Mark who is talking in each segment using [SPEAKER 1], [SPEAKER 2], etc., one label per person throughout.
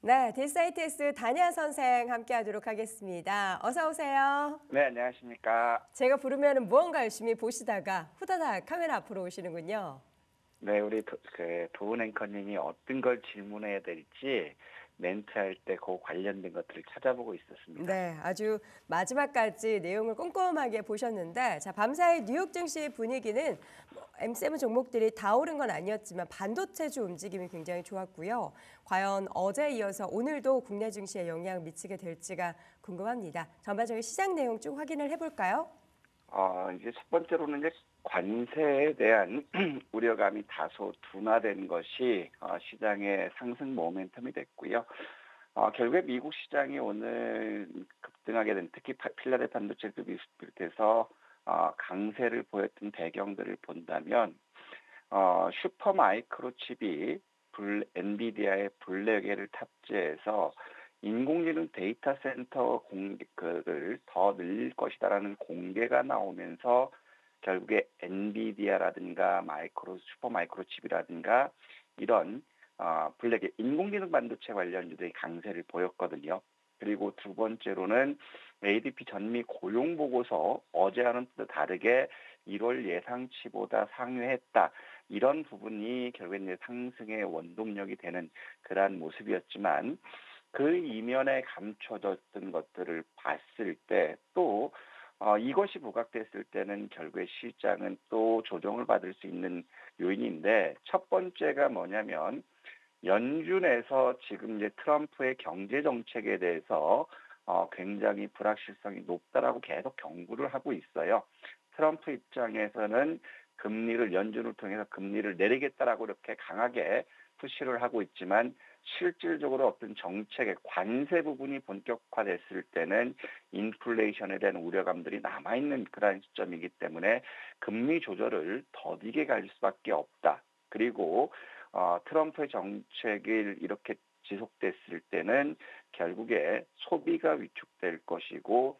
[SPEAKER 1] 네, 딜사이트스 다니아 선생 함께하도록 하겠습니다. 어서 오세요.
[SPEAKER 2] 네, 안녕하십니까.
[SPEAKER 1] 제가 부르면 무언가 열심히 보시다가 후다닥 카메라 앞으로 오시는군요.
[SPEAKER 2] 네, 우리 도훈 앵커님이 어떤 걸 질문해야 될지 멘트할 때 그 관련된 것들을 찾아보고 있었습니다.
[SPEAKER 1] 네, 아주 마지막까지 내용을 꼼꼼하게 보셨는데, 자, 밤사이 뉴욕 증시 분위기는 M7 종목들이 다 오른 건 아니었지만 반도체주 움직임이 굉장히 좋았고요. 과연 어제 이어서 오늘도 국내 증시에 영향을 미치게 될지가 궁금합니다. 전반적인 시장 내용 쭉 확인을 해볼까요?
[SPEAKER 2] 이제 첫 번째로는 이제 관세에 대한 우려감이 다소 둔화된 것이 시장의 상승 모멘텀이 됐고요. 결국에 미국 시장이 오늘 급등하게 된 특히 필라델피아 반도체를 비롯해서 강세를 보였던 배경들을 본다면 슈퍼 마이크로 칩이 엔비디아의 블랙에를 탑재해서 인공지능 데이터 센터 공개를 더 늘릴 것이다라는 공개가 나오면서 결국에 엔비디아라든가 슈퍼 마이크로 칩이라든가 이런 블랙의 인공지능 반도체 관련주들이 강세를 보였거든요. 그리고 두 번째로는 ADP 전미 고용 보고서 어제와는 또 다르게 1월 예상치보다 상회했다. 이런 부분이 결국에 이제 상승의 원동력이 되는 그러한 모습이었지만 그 이면에 감춰졌던 것들을 봤을 때 또 이것이 부각됐을 때는 결국에 시장은 또 조정을 받을 수 있는 요인인데 첫 번째가 뭐냐면 연준에서 지금 이제 트럼프의 경제 정책에 대해서 굉장히 불확실성이 높다라고 계속 경고를 하고 있어요. 트럼프 입장에서는 연준을 통해서 금리를 내리겠다라고 이렇게 강하게 푸시를 하고 있지만 실질적으로 어떤 정책의 관세 부분이 본격화됐을 때는 인플레이션에 대한 우려감들이 남아있는 그러한 시점이기 때문에 금리 조절을 더디게 갈 수밖에 없다. 그리고 트럼프의 정책이 이렇게 지속됐을 때는 결국에 소비가 위축될 것이고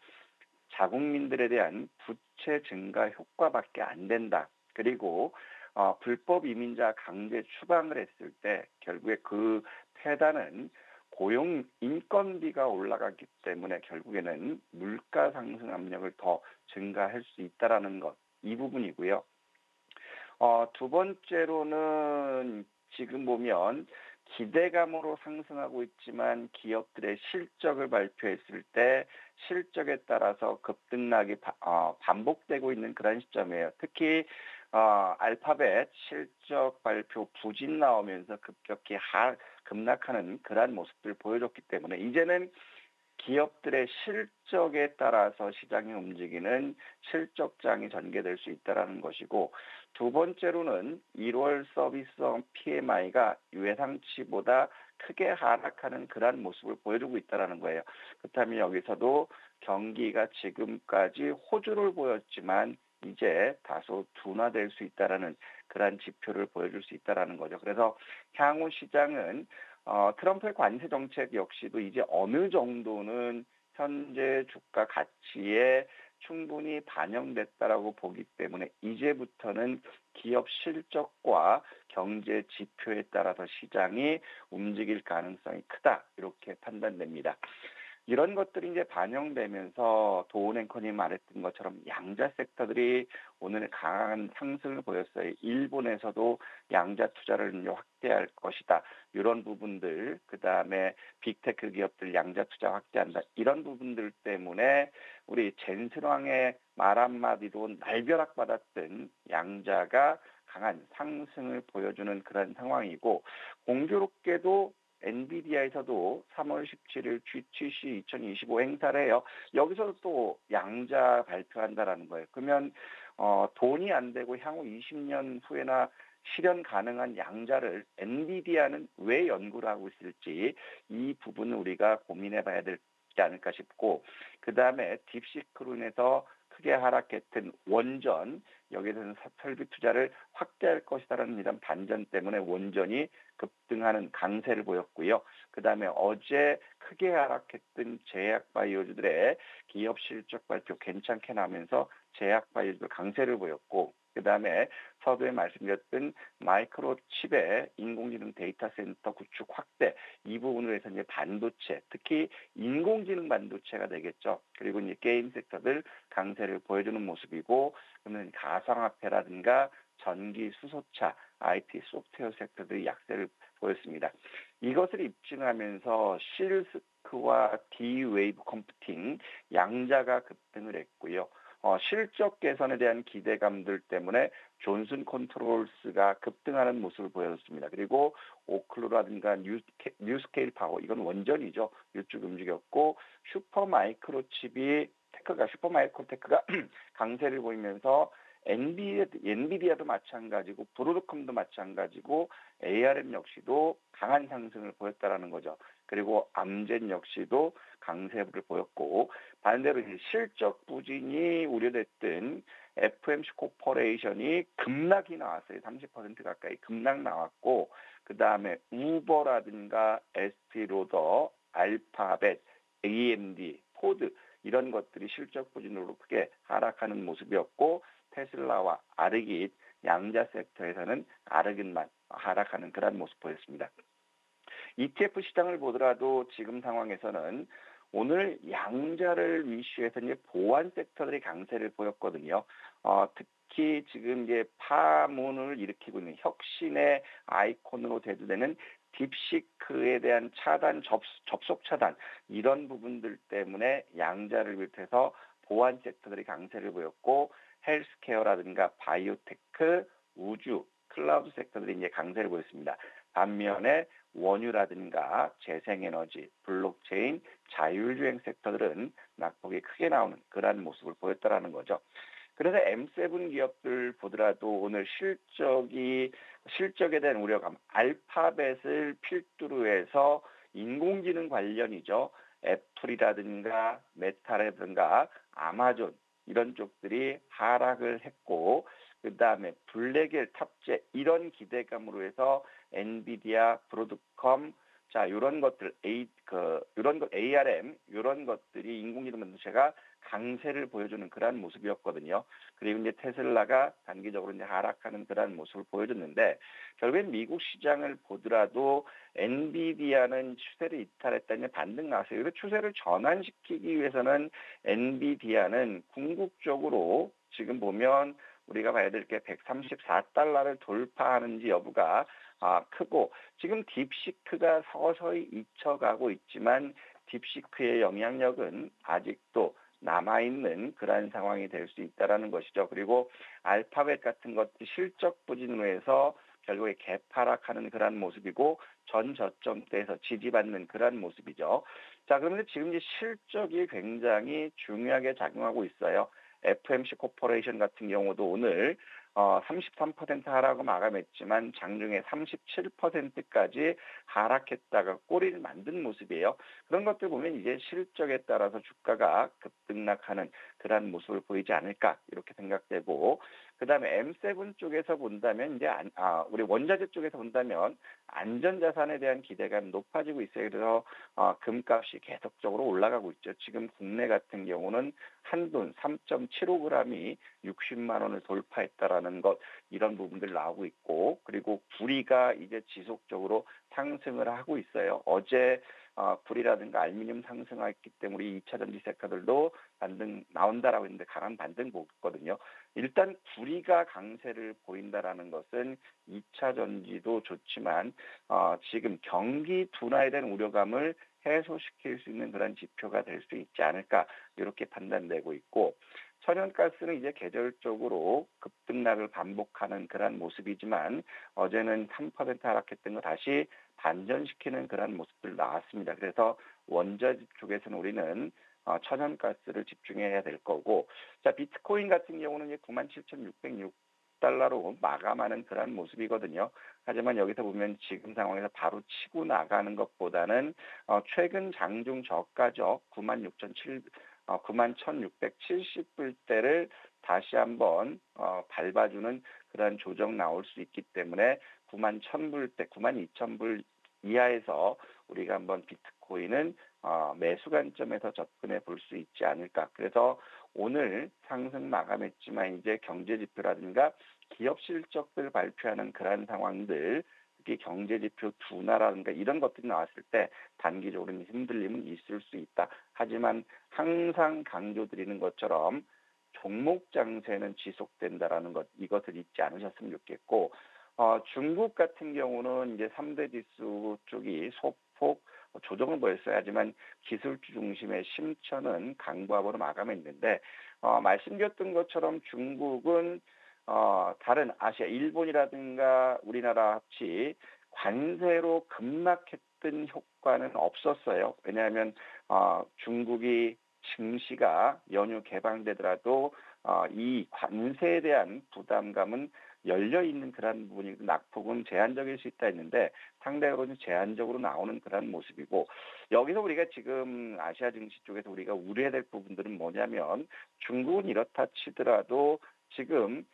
[SPEAKER 2] 자국민들에 대한 부채 증가 효과밖에 안 된다. 그리고 불법 이민자 강제 추방을 했을 때 결국에 그 패단은 고용 인건비가 올라가기 때문에 결국에는 물가 상승 압력을 더 증가할 수 있다라는 것, 이 부분이고요. 두 번째로는 지금 보면 기대감으로 상승하고 있지만 기업들의 실적을 발표했을 때 실적에 따라서 급등락이 반복되고 있는 그런 시점이에요. 특히 알파벳 실적 발표 부진 나오면서 급격히 급락하는 그러한 모습들을 보여줬기 때문에 이제는 기업들의 실적에 따라서 시장이 움직이는 실적장이 전개될 수 있다는 것이고 두 번째로는 1월 서비스업 PMI가 예상치보다 크게 하락하는 그러한 모습을 보여주고 있다는 거예요. 그렇다면 여기서도 경기가 지금까지 호주를 보였지만 이제 다소 둔화될 수 있다는 그러한 지표를 보여줄 수 있다는 거죠. 그래서 향후 시장은 트럼프의 관세 정책 역시도 이제 어느 정도는 현재 주가 가치에 충분히 반영됐다라고 보기 때문에 이제부터는 기업 실적과 경제 지표에 따라서 시장이 움직일 가능성이 크다 이렇게 판단됩니다. 이런 것들이 이제 반영되면서 도운 앵커님 말했던 것처럼 양자 섹터들이 오늘 강한 상승을 보였어요. 일본에서도 양자 투자를 이제 확대할 것이다. 이런 부분들, 그다음에 빅테크 기업들 양자 투자 확대한다. 이런 부분들 때문에 우리 젠슨왕의 말 한마디로 날벼락 받았던 양자가 강한 상승을 보여주는 그런 상황이고 공교롭게도 엔비디아에서도 3월 17일 GTC 2025 행사를 해요. 여기서 또 양자 발표한다라는 거예요. 그러면 돈이 안 되고 향후 20년 후에나 실현 가능한 양자를 엔비디아는 왜 연구를 하고 있을지 이 부분을 우리가 고민해 봐야 되지 않을까 싶고 그다음에 딥시크로 인해서 크게 하락했던 원전 여기에서는 설비 투자를 확대할 것이다라는 이런 반전 때문에 원전이 급등하는 강세를 보였고요. 그다음에 어제 크게 하락했던 제약 바이오주들의 기업 실적 발표 괜찮게 나면서 제약 바이오주들 강세를 보였고 그다음에 서두에 말씀드렸던 마이크로칩의 인공지능 데이터 센터 구축 확대 이 부분으로 해서 이제 반도체, 특히 인공지능 반도체가 되겠죠. 그리고 이제 게임 섹터들 강세를 보여주는 모습이고, 그러면 가상화폐라든가 전기 수소차, IT 소프트웨어 섹터들이 약세를 보였습니다. 이것을 입증하면서 실스크와 D-웨이브 컴퓨팅 양자가 급등을 했고요. 실적 개선에 대한 기대감들 때문에 존슨 컨트롤스가 급등하는 모습을 보여줬습니다. 그리고 오클루라든가 뉴스케일 파워, 이건 원전이죠. 이쪽 움직였고, 슈퍼마이크로테크가 강세를 보이면서 엔비디아도 마찬가지고 브로드컴도 마찬가지고 ARM 역시도 강한 상승을 보였다라는 거죠. 그리고 암젠 역시도 강세를 보였고, 반대로 실적 부진이 우려됐던 FMC 코퍼레이션이 급락이 나왔어요. 30% 가까이 급락 나왔고, 그 다음에 우버라든가 에스티로더, 알파벳, AMD, 포드 이런 것들이 실적 부진으로 크게 하락하는 모습이었고, 테슬라와 아르깃 양자 섹터에서는 아르깃만 하락하는 그런 모습 보였습니다. ETF 시장을 보더라도 지금 상황에서는 오늘 양자를 위시해서 이제 보안 섹터들이 강세를 보였거든요. 특히 지금 이제 파문을 일으키고 있는 혁신의 아이콘으로 대두되는 딥시크에 대한 차단, 접속 차단 이런 부분들 때문에 양자를 비롯해서 보안 섹터들이 강세를 보였고, 헬스케어라든가 바이오테크, 우주, 클라우드 섹터들이 이제 강세를 보였습니다. 반면에 원유라든가 재생에너지, 블록체인, 자율주행 섹터들은 낙폭이 크게 나오는 그러한 모습을 보였다라는 거죠. 그래서 M7 기업들 보더라도 오늘 실적에 대한 우려감, 알파벳을 필두로 해서 인공지능 관련이죠. 애플이라든가 메타라든가 아마존 이런 쪽들이 하락을 했고, 그 다음에 블랙엘 탑재 이런 기대감으로 해서 엔비디아, 브로드컴, 자 이런 것들 ARM 이런 것들이 인공지능 반도체가 강세를 보여주는 그러한 모습이었거든요. 그리고 이제 테슬라가 단기적으로 이제 하락하는 그러한 모습을 보여줬는데, 결국엔 미국 시장을 보더라도 엔비디아는 추세를 이탈했다니 반등 나왔어요. 그래서 추세를 전환시키기 위해서는 엔비디아는 궁극적으로 지금 보면 우리가 봐야 될 게 134달러를 돌파하는지 여부가 크고, 지금 딥시크가 서서히 잊혀가고 있지만 딥시크의 영향력은 아직도 남아있는 그러한 상황이 될 수 있다는 것이죠. 그리고 알파벳 같은 것들이 실적 부진으로 해서 결국에 개파락하는 그러한 모습이고, 전 저점대에서 지지받는 그러한 모습이죠. 자, 그런데 지금 이제 실적이 굉장히 중요하게 작용하고 있어요. FMC 코퍼레이션 같은 경우도 오늘 33% 하락을 마감했지만 장중에 37%까지 하락했다가 꼬리를 만든 모습이에요. 그런 것들 보면 이제 실적에 따라서 주가가 급등락하는 그러한 모습을 보이지 않을까 이렇게 생각되고, 그다음에 M7 쪽에서 본다면 이제 우리 원자재 쪽에서 본다면 안전자산에 대한 기대감이 높아지고 있어요. 그래서 금값이 계속적으로 올라가고 있죠. 지금 국내 같은 경우는 한돈 3.75g이 60만 원을 돌파했다라는 것, 이런 부분들 나오고 있고, 그리고 구리가 이제 지속적으로 상승을 하고 있어요. 어제 구리라든가 알루미늄 상승했기 때문에 2차 전지 섹터들도 반등 나온다라고 했는데 강한 반등 보거든요. 일단 구리가 강세를 보인다라는 것은 2차 전지도 좋지만 지금 경기 둔화에 대한 우려감을 해소시킬 수 있는 그런 지표가 될 수 있지 않을까 이렇게 판단되고 있고, 천연가스는 이제 계절적으로 급등락을 반복하는 그런 모습이지만 어제는 3% 하락했던 거 다시 반전시키는 그런 모습들 나왔습니다. 그래서 원자재 쪽에서는 우리는 천연가스를 집중해야 될 거고, 자 비트코인 같은 경우는 이제 97,606달러로 마감하는 그런 모습이거든요. 하지만 여기서 보면 지금 상황에서 바로 치고 나가는 것보다는 최근 장중 저가죠. 91,670불대를 다시 한번 밟아주는 그런 조정 나올 수 있기 때문에 91,000불대, 92,000불 이하에서 우리가 한번 비트코인은 매수 관점에서 접근해 볼 수 있지 않을까. 그래서 오늘 상승 마감했지만 이제 경제 지표라든가 기업 실적들 발표하는 그러한 상황들, 특히 경제 지표 둔화라든가 이런 것들이 나왔을 때 단기적으로는 흔들림은 있을 수 있다. 하지만 항상 강조드리는 것처럼 종목 장세는 지속된다라는 것, 이것을 잊지 않으셨으면 좋겠고, 중국 같은 경우는 이제 3대 지수 쪽이 소폭 조정을 보였어야 하지만 기술주 중심의 심천은 강보합으로 마감했는데, 말씀드렸던 것처럼 중국은 다른 아시아, 일본이라든가 우리나라 합치 관세로 급락했던 효과는 없었어요. 왜냐하면 중국이 증시가 연휴 개방되더라도 이 관세에 대한 부담감은 열려 있는 그런 부분이 낙폭은 제한적일 수 있다 했는데 상대적으로 제한적으로 나오는 그런 모습이고, 여기서 우리가 지금 아시아 증시 쪽에서 우리가 우려해야 될 부분들은 뭐냐면, 중국은 이렇다 치더라도 지금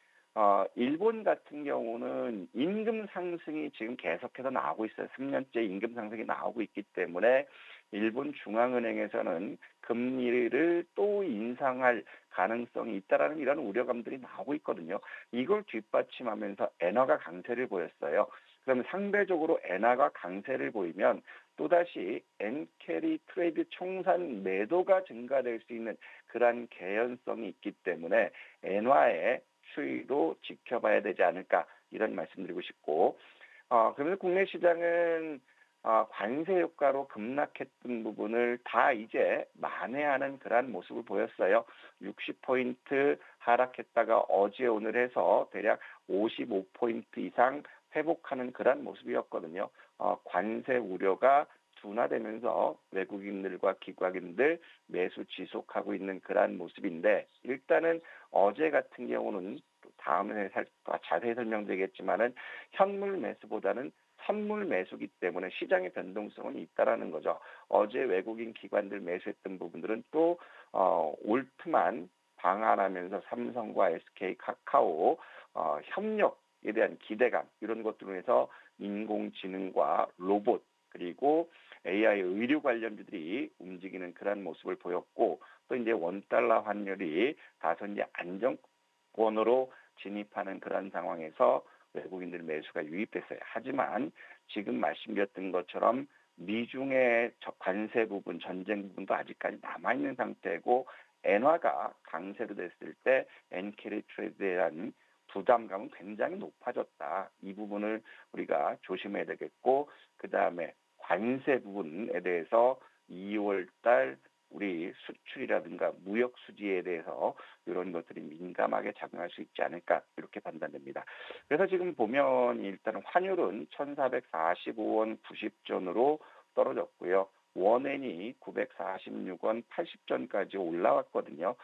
[SPEAKER 2] 일본 같은 경우는 임금 상승이 지금 계속해서 나오고 있어요. 3년째 임금 상승이 나오고 있기 때문에 일본 중앙은행에서는 금리를 또 인상할 가능성이 있다라는 이런 우려감들이 나오고 있거든요. 이걸 뒷받침하면서 엔화가 강세를 보였어요. 그러면 상대적으로 엔화가 강세를 보이면 또다시 엔캐리 트레이드 총산 매도가 증가될 수 있는 그러한 개연성이 있기 때문에 엔화의 추이도 지켜봐야 되지 않을까, 이런 말씀드리고 싶고, 그러면서 국내 시장은 관세 효과로 급락했던 부분을 다 이제 만회하는 그러한 모습을 보였어요. 60포인트 하락했다가 어제 오늘 해서 대략 55포인트 이상 회복하는 그러한 모습이었거든요. 관세 우려가 둔화되면서 외국인들과 기관인들 매수 지속하고 있는 그러한 모습인데, 일단은 어제 같은 경우는 다음에 자세히 설명드리겠지만은 현물 매수보다는 선물 매수기 때문에 시장의 변동성은 있다라는 거죠. 어제 외국인 기관들 매수했던 부분들은 또 올트만 방한하면서 삼성과 SK, 카카오 협력에 대한 기대감, 이런 것들로 해서 인공지능과 로봇 그리고 AI 의류 관련주들이 움직이는 그런 모습을 보였고, 또 이제 원달러 환율이 다소 이제 안정권으로 진입하는 그런 상황에서 외국인들 매수가 유입됐어요. 하지만 지금 말씀드렸던 것처럼 미중의 관세 부분, 전쟁 부분도 아직까지 남아있는 상태고, 엔화가 강세로 됐을 때 엔캐리 트레이드에 대한 부담감은 굉장히 높아졌다. 이 부분을 우리가 조심해야 되겠고, 그 다음에 관세 부분에 대해서 2월 달 우리 수출이라든가 무역 수지에 대해서 이런 것들이 민감하게 작용할 수 있지 않을까, 이렇게 판단됩니다. 그래서 지금 보면 일단 환율은 1,445원 90전으로 떨어졌고요. 원엔이 946원 80전까지 올라왔거든요.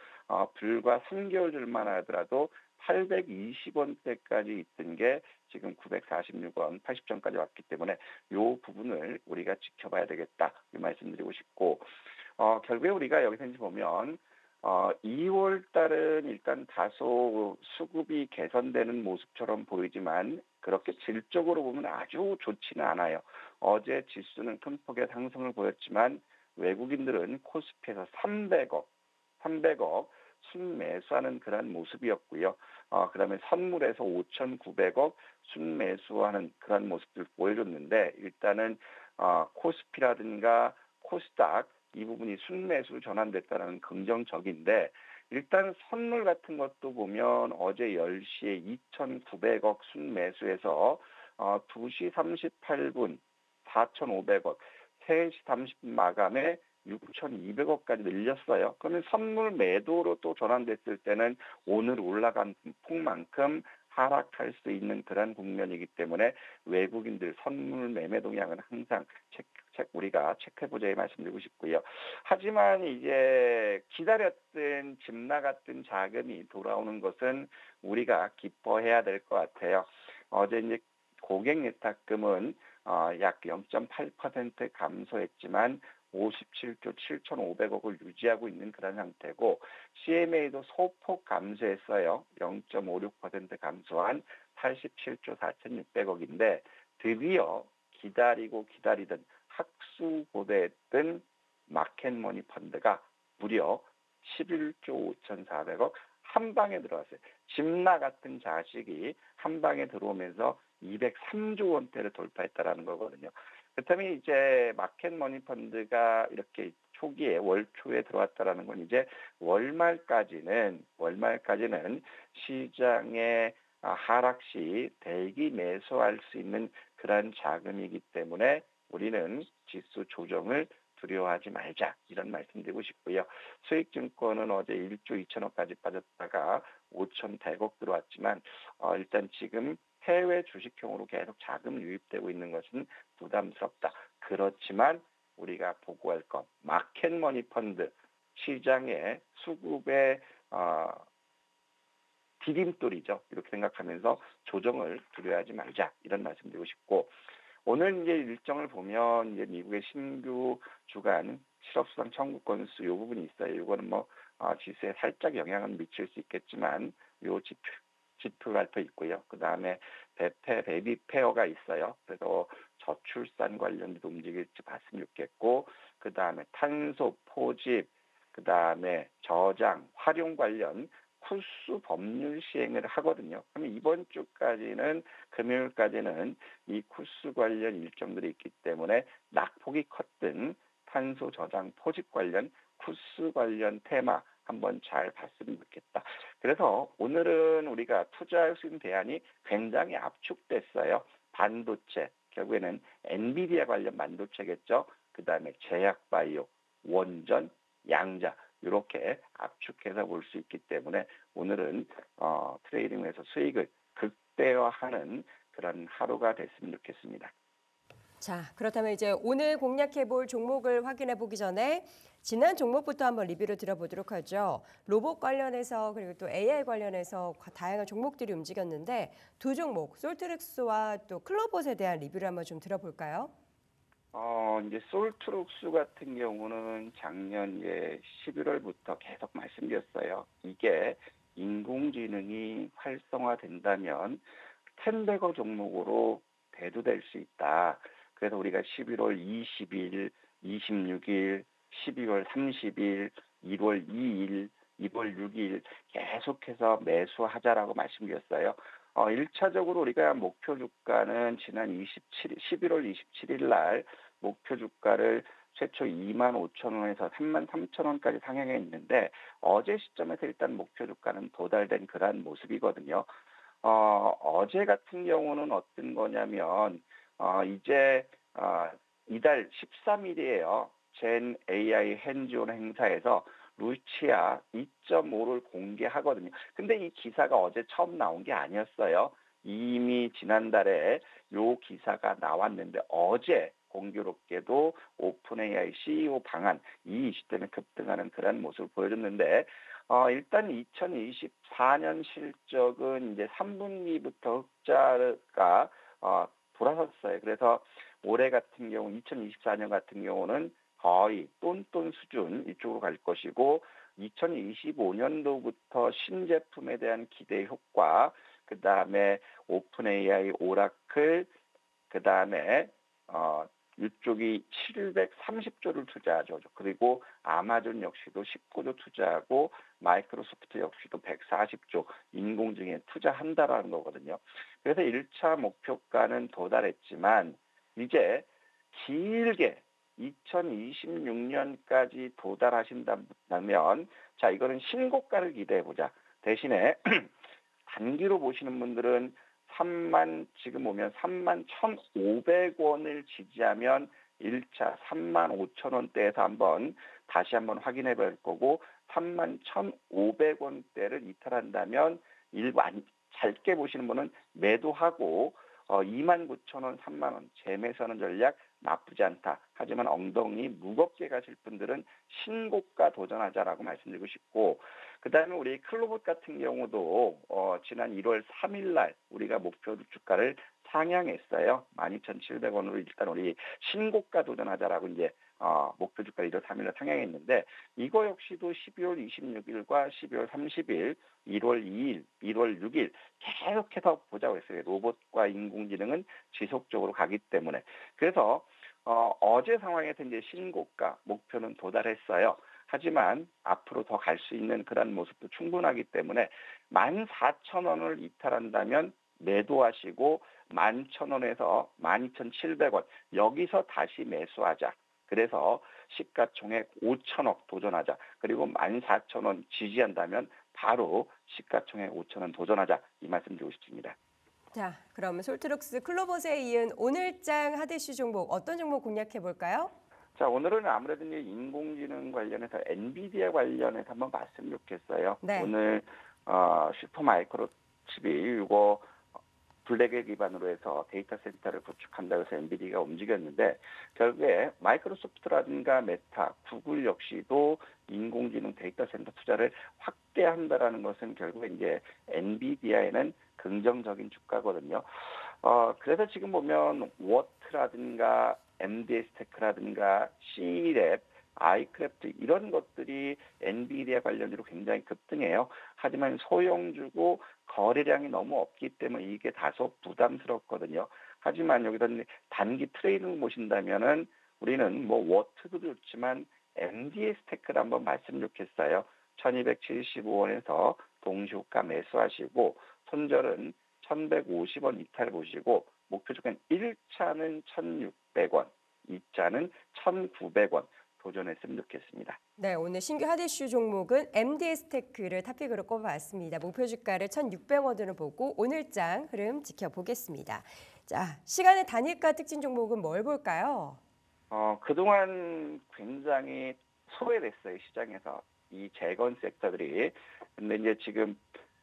[SPEAKER 2] 불과 3개월 전만 하더라도 820원대까지 있던 게 지금 946원 80전까지 왔기 때문에 이 부분을 우리가 지켜봐야 되겠다, 이 말씀드리고 싶고, 결국에 우리가 여기서 이제 보면 2월 달은 일단 다소 수급이 개선되는 모습처럼 보이지만 그렇게 질적으로 보면 아주 좋지는 않아요. 어제 지수는 큰 폭의 상승을 보였지만 외국인들은 코스피에서 300억 순매수하는 그런 모습이었고요. 그다음에 선물에서 5,900억 순매수하는 그런 모습들 보여줬는데, 일단은 코스피라든가 코스닥 이 부분이 순매수로 전환됐다는 긍정적인데, 일단 선물 같은 것도 보면 어제 10시에 2,900억 순매수해서 2시 38분 4,500억, 3시 30분 마감에 6,200억까지 늘렸어요. 그러면 선물 매도로 또 전환됐을 때는 오늘 올라간 폭만큼 하락할 수 있는 그런 국면이기 때문에 외국인들 선물 매매 동향은 항상 우리가 체크해보자, 말씀드리고 싶고요. 하지만 이제 기다렸던 집 나갔던 자금이 돌아오는 것은 우리가 기뻐해야 될 것 같아요. 어제 이제 고객 예탁금은 약 0.8% 감소했지만 57조 7,500억을 유지하고 있는 그런 상태고, CMA도 소폭 감소했어요. 0.56% 감소한 87조 4,600억인데 드디어 기다리고 기다리던 학수고대했던 마켓머니 펀드가 무려 11조 5,400억 한 방에 들어왔어요. 집나 같은 자식이 한 방에 들어오면서 203조 원대를 돌파했다라는 거거든요. 그렇다면 이제 마켓머니 펀드가 이렇게 초기에 월 초에 들어왔다라는 건 이제 월말까지는 시장의 하락 시 대기 매수할 수 있는 그런 자금이기 때문에 우리는 지수 조정을 두려워하지 말자 이런 말씀드리고 싶고요. 수익증권은 어제 1조 2천억까지 빠졌다가 5,100억 들어왔지만 일단 지금 해외 주식형으로 계속 자금 유입되고 있는 것은 부담스럽다. 그렇지만 우리가 보고할 것 마켓머니 펀드 시장의 수급의 디딤돌이죠. 이렇게 생각하면서 조정을 두려워하지 말자 이런 말씀드리고 싶고 오늘 이제 일정을 보면 이제 미국의 신규 주간 실업수당 청구 건수 이 부분이 있어요. 이거는 뭐 지수에 살짝 영향을 미칠 수 있겠지만 요 지표 발표 있고요. 그 다음에 베이비 페어가 있어요. 그래서 저출산 관련도 움직일지 봤으면 좋겠고 그 다음에 탄소 포집 그 다음에 저장 활용 관련 쿠스 법률 시행을 하거든요. 그러면 이번 주까지는 금요일까지는 이 쿠스 관련 일정들이 있기 때문에 낙폭이 컸던 탄소 저장 포집 관련 쿠스 관련 테마 한번 잘 봤으면 좋겠다. 그래서 오늘은 우리가 투자할 수 있는 대안이 굉장히 압축됐어요. 반도체, 결국에는 엔비디아 관련 반도체겠죠. 그 다음에 제약바이오, 원전, 양자 이렇게 압축해서 볼 수 있기 때문에 오늘은 트레이딩에서 수익을 극대화하는 그런 하루가 됐으면 좋겠습니다.
[SPEAKER 1] 자, 그렇다면 이제 오늘 공략해볼 종목을 확인해 보기 전에 지난 종목부터 한번 리뷰를 드려보도록 하죠. 로봇 관련해서 그리고 또 AI 관련해서 다양한 종목들이 움직였는데 두 종목, 솔트렉스와 또 클로봇에 대한 리뷰를 한번 좀 들어볼까요?
[SPEAKER 2] 이제 솔트룩스 같은 경우는 작년 11월부터 계속 말씀드렸어요. 이게 인공지능이 활성화된다면 텐베거 종목으로 대두될 수 있다. 그래서 우리가 11월 20일, 26일, 12월 30일, 1월 2일, 2월 6일 계속해서 매수하자라고 말씀드렸어요. 1차적으로 우리가 목표 주가는 지난 11월 27일 날 목표 주가를 최초 25,000원에서 33,000원까지 상향해 있는데 어제 시점에서 일단 목표 주가는 도달된 그러한 모습이거든요. 어제 같은 경우는 어떤 거냐면 이제 이달 13일이에요. 젠 AI 핸즈온 행사에서 루치아 2.5를 공개하거든요. 근데 이 기사가 어제 처음 나온 게 아니었어요. 이미 지난달에 요 기사가 나왔는데 어제 공교롭게도 오픈 AI CEO 방한 이 이슈 때문에 급등하는 그런 모습을 보여줬는데 일단 2024년 실적은 이제 3분기부터 흑자가 돌아섰어요. 그래서 올해 같은 경우 2024년 같은 경우는 거의 똔똔 수준 이쪽으로 갈 것이고 2025년도부터 신제품에 대한 기대 효과 그 다음에 오픈 AI, 오라클 그 다음에 이쪽이 730조를 투자하죠. 그리고 아마존 역시도 19조 투자하고 마이크로소프트 역시도 140조 인공지능에 투자한다라는 거거든요. 그래서 1차 목표가는 도달했지만 이제 길게 2026년까지 도달하신다면 자 이거는 신고가를 기대해보자. 대신에 단기로 보시는 분들은 지금 오면 31,500원을 지지하면 1차 35,000원대에서 다시 한번 확인해 볼 거고 31,500원대를 이탈한다면 짧게 보시는 분은 매도하고 29,000원, 3만원 재매수하는 전략 나쁘지 않다. 하지만 엉덩이 무겁게 가실 분들은 신고가 도전하자라고 말씀드리고 싶고 그 다음에 우리 클로봇 같은 경우도 지난 1월 3일 날 우리가 목표 주가를 상향했어요. 12,700원으로 일단 우리 신고가 도전하자라고 이제 목표 주가 1월 3일에 상향했는데 이거 역시도 12월 26일과 12월 30일, 1월 2일, 1월 6일 계속해서 보자고 했어요. 로봇과 인공지능은 지속적으로 가기 때문에. 그래서 어제 상황에서 이제 신고가 목표는 도달했어요. 하지만 앞으로 더 갈 수 있는 그런 모습도 충분하기 때문에 14,000원을 이탈한다면 매도하시고 11,000원에서 12,700원 여기서 다시 매수하자. 그래서 시가총액 5천억 도전하자. 그리고 14,000원 지지한다면 바로 시가총액 5천원 도전하자. 이 말씀 드리고 싶습니다.
[SPEAKER 1] 자, 그럼 솔트룩스 클로버스에 이은 오늘장 하드슈 종목 어떤 종목 공략해 볼까요?
[SPEAKER 2] 자, 오늘은 아무래도 이제 인공지능 관련해서 엔비디아 관련해서 한번 봤으면 좋겠어요.
[SPEAKER 1] 네.
[SPEAKER 2] 오늘 슈퍼마이크로칩이 이거 블랙에 기반으로 해서 데이터 센터를 구축한다고 해서 엔비디아가 움직였는데 결국에 마이크로소프트라든가 메타, 구글 역시도 인공지능 데이터 센터 투자를 확대한다라는 것은 결국에 이제 엔비디아에는 긍정적인 주가거든요. 그래서 지금 보면 워트라든가 MDS테크라든가 C랩, 아이크래프트 이런 것들이 엔비디아 관련주로 굉장히 급등해요. 하지만 소형주고 거래량이 너무 없기 때문에 이게 다소 부담스럽거든요. 하지만 여기서 단기 트레이딩 보신다면은 우리는 뭐 워트도 좋지만 MDS테크를 한번 말씀 좋겠어요. 1275원에서 동시호가 매수하시고 손절은 1150원 이탈 보시고 목표 주가는 1차는 1600원, 2차는 1900원 도전했으면 좋겠습니다.
[SPEAKER 1] 네, 오늘 신규 하드슈 종목은 MDS테크를 탑픽으로 꼽아봤습니다. 목표 주가를 1,600원으로 보고 오늘장 흐름 지켜보겠습니다. 자, 시간의 단일가 특징 종목은 뭘 볼까요?
[SPEAKER 2] 그동안 굉장히 소외됐어요, 시장에서. 이 재건 섹터들이. 근데 이제 지금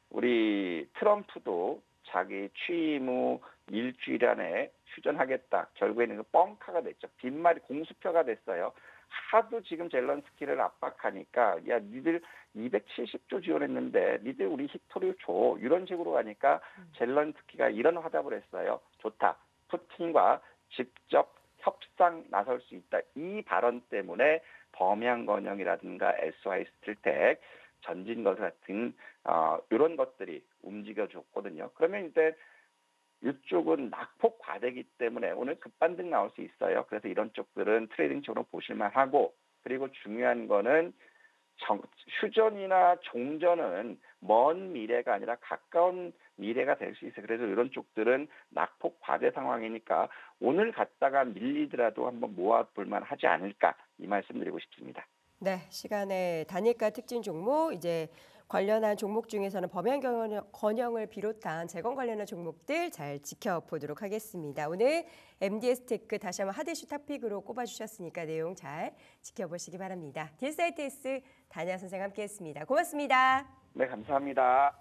[SPEAKER 2] 우리 트럼프도 자기 취임 후 일주일 안에 휴전하겠다. 결국에는 뻥카가 됐죠. 빈말이 공수표가 됐어요. 하도 지금 젤런스키를 압박하니까 야 니들 270조 지원했는데 니들 우리 히토리 줘. 이런 식으로 가니까 젤런스키가 이런 화답을 했어요. 좋다. 푸틴과 직접 협상 나설 수 있다. 이 발언 때문에 범양건영이라든가 SY 스틸텍, 전진거래 같은 이런 것들이 움직여줬거든요. 그러면 이제 이쪽은 낙폭 과대기 때문에 오늘 급반등 나올 수 있어요. 그래서 이런 쪽들은 트레이딩적으로 보실만 하고 그리고 중요한 거는 휴전이나 종전은 먼 미래가 아니라 가까운 미래가 될 수 있어요. 그래서 이런 쪽들은 낙폭 과대 상황이니까 오늘 갔다가 밀리더라도 한번 모아볼만 하지 않을까 이 말씀 드리고 싶습니다.
[SPEAKER 1] 네, 시간의 단일가 특징 종목 이제 관련한 종목 중에서는 범양건영을 비롯한 재건 관련한 종목들 잘 지켜보도록 하겠습니다. 오늘 MDS테크 다시 한번 하드슈 탑픽으로 꼽아주셨으니까 내용 잘 지켜보시기 바랍니다. 딜사이트S 단야 선생 함께했습니다. 고맙습니다.
[SPEAKER 2] 네, 감사합니다.